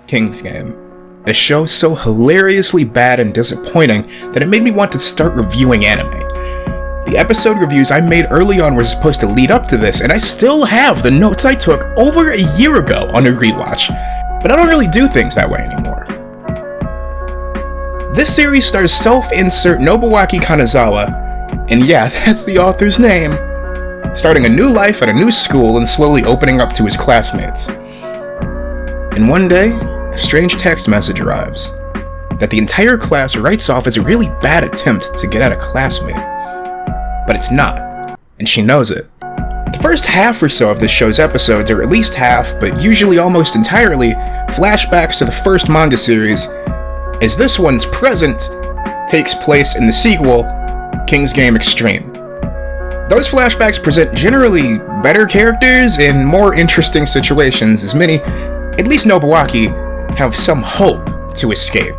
King's Game. A show so hilariously bad and disappointing that it made me want to start reviewing anime. The episode reviews I made early on were supposed to lead up to this, and I still have the notes I took over a year ago on a rewatch, but I don't really do things that way anymore. This series stars self-insert Nobuaki Kanazawa, and yeah, that's the author's name, starting a new life at a new school and slowly opening up to his classmates. And one day, a strange text message arrives that the entire class writes off as a really bad attempt to get at a classmate. But it's not, and she knows it. The first half or so of this show's episodes, or at least half, but usually almost entirely, flashbacks to the first manga series, as this one's present takes place in the sequel, King's Game Extreme. Those flashbacks present generally better characters in more interesting situations, as many, at least Nobuaki, have some hope to escape.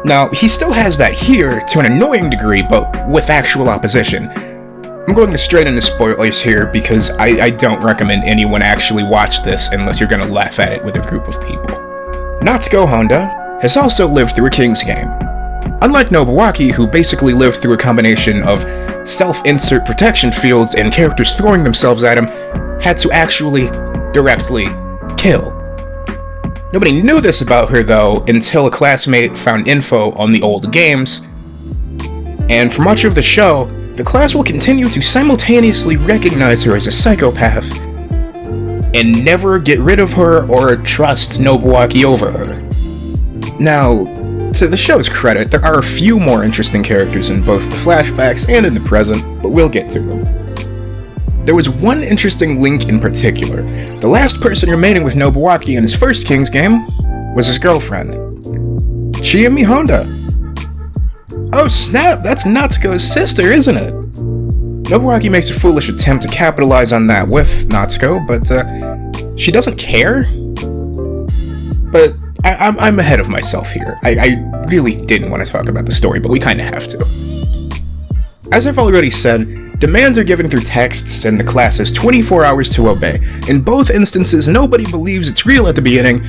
Now, he still has that here to an annoying degree, but with actual opposition. I'm going to straight into spoilers here because I don't recommend anyone actually watch this unless you're going to laugh at it with a group of people. Natsuko Honda has also lived through a King's Game. Unlike Nobuaki, who basically lived through a combination of self-insert protection fields and characters throwing themselves at him, had to actually directly kill. Nobody knew this about her though until a classmate found info on the old games, and for much of the show, the class will continue to simultaneously recognize her as a psychopath and never get rid of her or trust Nobuaki over her. Now, to the show's credit, there are a few more interesting characters in both the flashbacks and in the present, but we'll get to them. There was one interesting link in particular. The last person remaining with Nobuaki in his first King's Game was his girlfriend, Chiyomi Honda. Oh snap, that's Natsuko's sister, isn't it? Nobuaki makes a foolish attempt to capitalize on that with Natsuko, but she doesn't care? But I'm ahead of myself here. I really didn't want to talk about the story, but we kinda have to. As I've already said, demands are given through texts, and the class has 24 hours to obey. In both instances, nobody believes it's real at the beginning,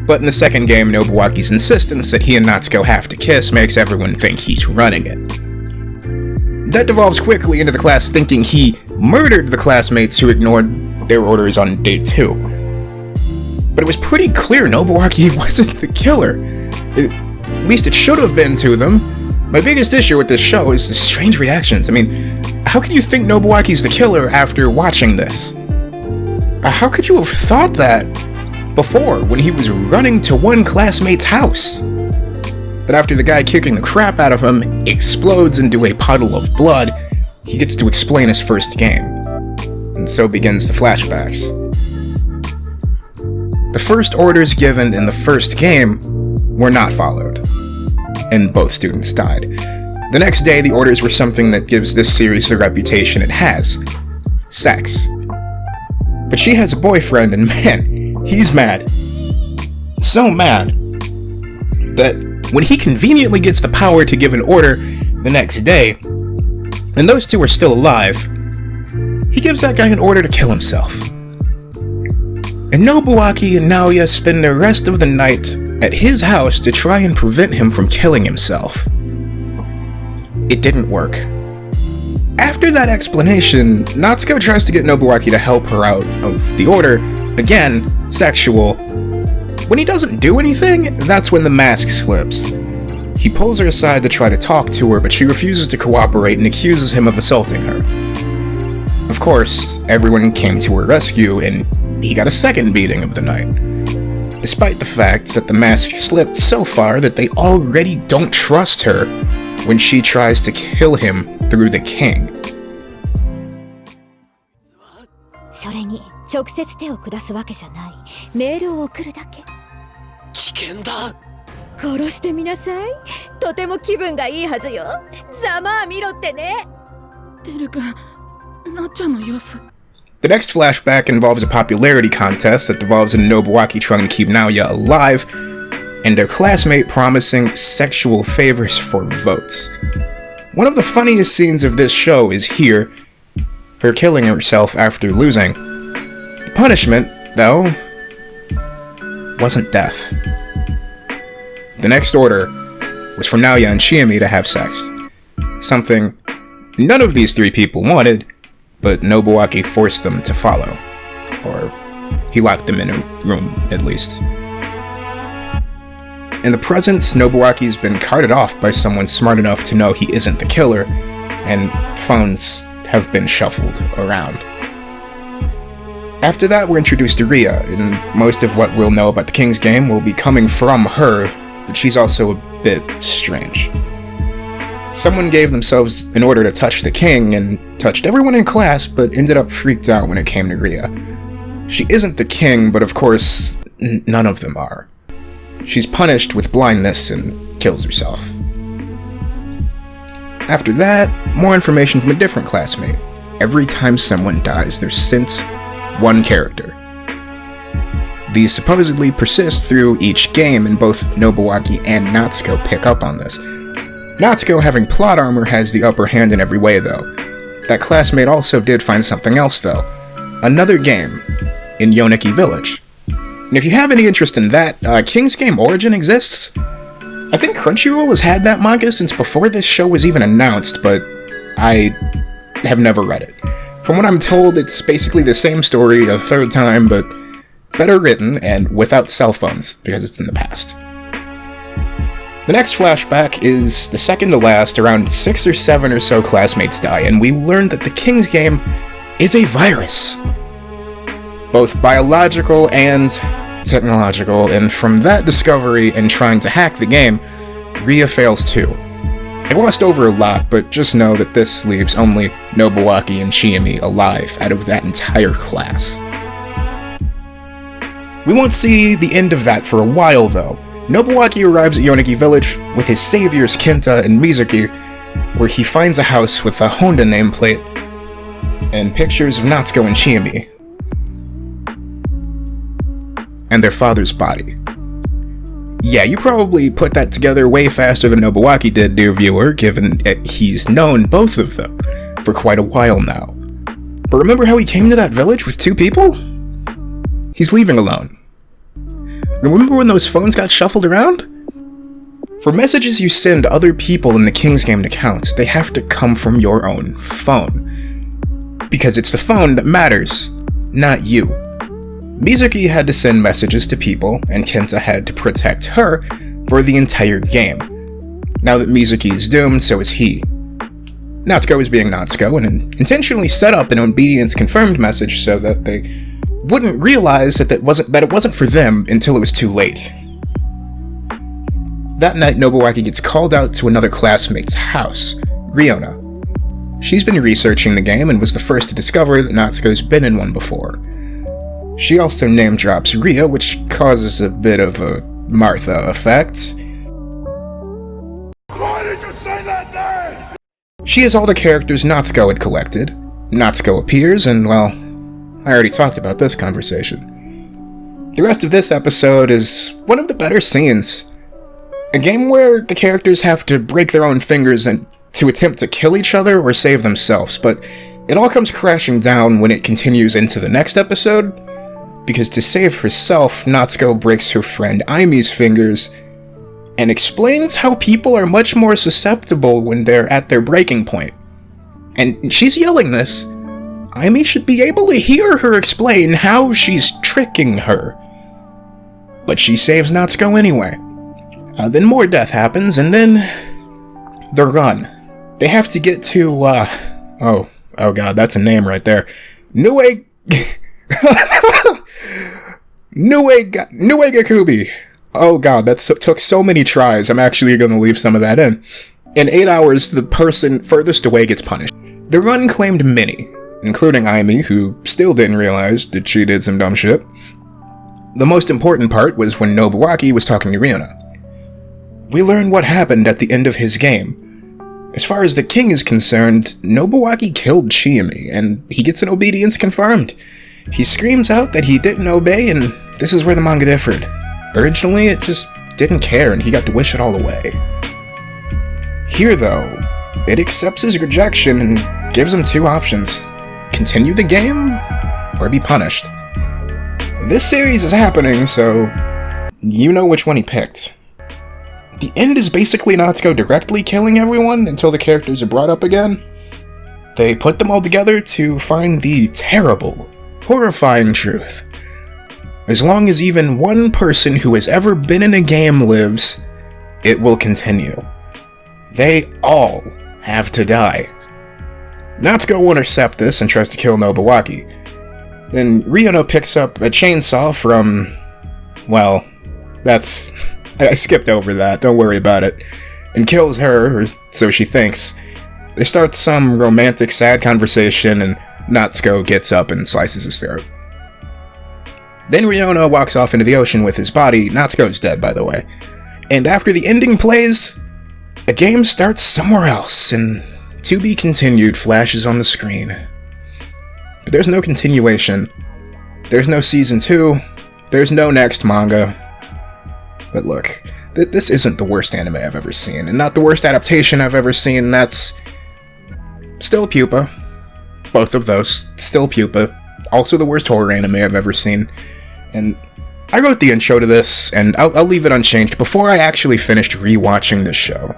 but in the second game, Nobuaki's insistence that he and Natsuko have to kiss makes everyone think he's running it. That devolves quickly into the class thinking he murdered the classmates who ignored their orders on day 2. But it was pretty clear Nobuaki wasn't the killer. At least it should have been to them. My biggest issue with this show is the strange reactions. I mean, how could you think Nobuaki's the killer after watching this? How could you have thought that before, when he was running to one classmate's house? But after the guy kicking the crap out of him explodes into a puddle of blood, he gets to explain his first game. And so begins the flashbacks. The first orders given in the first game were not followed, and both students died. The next day, the orders were something that gives this series the reputation it has: sex. But she has a boyfriend, and man, he's mad. So mad that when he conveniently gets the power to give an order the next day, and those two are still alive, he gives that guy an order to kill himself. And Nobuaki and Naoya spend the rest of the night at his house to try and prevent him from killing himself. It didn't work. After that explanation, Natsuko tries to get Nobuaki to help her out of the order, again, sexual. When he doesn't do anything, that's when the mask slips. He pulls her aside to try to talk to her, but she refuses to cooperate and accuses him of assaulting her. Of course, everyone came to her rescue, and he got a second beating of the night, despite the fact that the mask slipped so far that they already don't trust her when she tries to kill him through the king. それに直接手を下すわけじゃない。メールを送るだけ。危険だ。殺してみなさい。とても気分がいいはずよ。ざまあ見ろってね。てるくん、なっちゃんの様子。 The next flashback involves a popularity contest that devolves into Nobuaki trying to keep Naoya alive, and their classmate promising sexual favors for votes. One of the funniest scenes of this show is here, her killing herself after losing. The punishment, though, wasn't death. The next order was for Naoya and Chiyomi to have sex. Something none of these three people wanted, but Nobuaki forced them to follow. Or he locked them in a room, at least. In the present, Nobuaki's been carted off by someone smart enough to know he isn't the killer, and phones have been shuffled around. After that, we're introduced to Ria, and most of what we'll know about the King's Game will be coming from her, but she's also a bit strange. Someone gave themselves an order to touch the king, and touched everyone in class, but ended up freaked out when it came to Ria. She isn't the king, but of course, none of them are. She's punished with blindness and kills herself. After that, more information from a different classmate. Every time someone dies, they're sent one character. These supposedly persist through each game, and both Nobuaki and Natsuko pick up on this. Natsuko, having plot armor, has the upper hand in every way, though. That classmate also did find something else, though. Another game in Yoneki Village. And if you have any interest in that, King's Game Origin exists. I think Crunchyroll has had that manga since before this show was even announced, but I have never read it. From what I'm told, it's basically the same story a third time, but better written and without cell phones, because it's in the past. The next flashback is the second to last. Around 6 or 7 or so classmates die, and we learn that the King's Game is a virus. Both biological and technological, and from that discovery and trying to hack the game, Ria fails too. I glossed over a lot, but just know that this leaves only Nobuaki and Chiyomi alive out of that entire class. We won't see the end of that for a while, though. Nobuaki arrives at Yoneki Village with his saviors Kenta and Mizuki, where he finds a house with a Honda nameplate and pictures of Natsuko and Chiyomi, and their father's body. Yeah, you probably put that together way faster than Nobuaki did, dear viewer, given that he's known both of them for quite a while now. But remember how he came to that village with 2 people? He's leaving alone. Remember when those phones got shuffled around? For messages you send to other people in the King's Game to count, they have to come from your own phone. Because it's the phone that matters, not you. Mizuki had to send messages to people, and Kenta had to protect her for the entire game. Now that Mizuki is doomed, so is he. Natsuko is being Natsuko, and intentionally set up an obedience confirmed message so that they wouldn't realize that it wasn't for them until it was too late. That night, Nobuaki gets called out to another classmate's house, Riona. She's been researching the game and was the first to discover that Natsuko's been in one before. She also name drops Ria, which causes a bit of a Martha effect. Why did you say that name? She has all the characters Natsuko had collected. Natsuko appears, and well, I already talked about this conversation. The rest of this episode is one of the better scenes. A game where the characters have to break their own fingers and to attempt to kill each other or save themselves, but it all comes crashing down when it continues into the next episode, because to save herself, Natsuko breaks her friend Aimi's fingers and explains how people are much more susceptible when they're at their breaking point. And she's yelling this. Aimi should be able to hear her explain how she's tricking her. But she saves Natsuko anyway. Then more death happens, and then the run. They have to get to, oh god, that's a name right there. Nuegakubi. Oh god, that took so many tries, I'm actually gonna leave some of that in. In 8 hours, the person furthest away gets punished. The run claimed many, including Aimi, who still didn't realize that she did some dumb shit. The most important part was when Nobuaki was talking to Riona. We learn what happened at the end of his game. As far as the king is concerned, Nobuaki killed Chiyomi, and he gets an obedience confirmed. He screams out that he didn't obey, and this is where the manga differed. Originally, it just didn't care and he got to wish it all away. Here, though, it accepts his rejection and gives him two options: continue the game or be punished. This series is happening, so you know which one he picked. The end is basically Natsuko directly killing everyone until the characters are brought up again. They put them all together to find the terrible, horrifying truth. As long as even one person who has ever been in a game lives, it will continue. They all have to die. Natsuko will intercept this and tries to kill Nobuaki. Then Ryono picks up a chainsaw from... well, that's... I skipped over that, don't worry about it. And kills her, or so she thinks. They start some romantic, sad conversation, and Natsuko gets up and slices his throat. Then Ryono walks off into the ocean with his body. Natsuko's dead, by the way. And after the ending plays, a game starts somewhere else, and to be continued flashes on the screen. But there's no continuation. There's no season 2. There's no next manga. But look, this isn't the worst anime I've ever seen, and not the worst adaptation I've ever seen. That's still Pupa. Both of those, still Pupa. Also the worst horror anime I've ever seen. And I wrote the intro to this, and I'll leave it unchanged. Before I actually finished rewatching this show,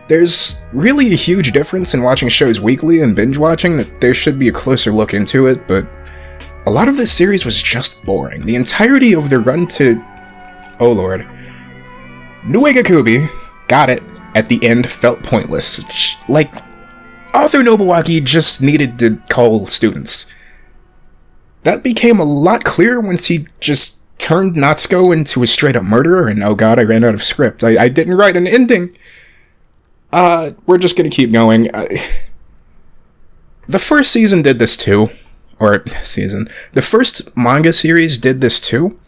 there's really a huge difference in watching shows weekly and binge watching that there should be a closer look into it, but a lot of this series was just boring. The entirety of the run to... oh lord. Nuegakubi, got it, at the end felt pointless. Like, author Nobuaki just needed to call students. That became a lot clearer once he just turned Natsuko into a straight-up murderer, and oh god, I ran out of script. I didn't write an ending. We're just gonna keep going. The first season did this too. Or, season. The first manga series did this too,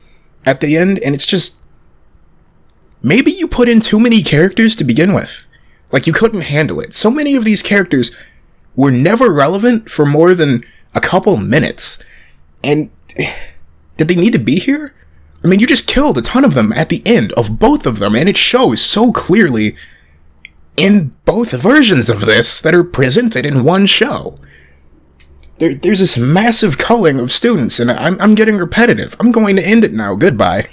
at the end, and it's just... maybe you put in too many characters to begin with. Like, you couldn't handle it. So many of these characters were never relevant for more than a couple minutes. And did they need to be here? I mean, you just killed a ton of them at the end of both of them, and it shows so clearly in both versions of this that are presented in one show. There's this massive culling of students, and I'm getting repetitive. I'm going to end it now. Goodbye.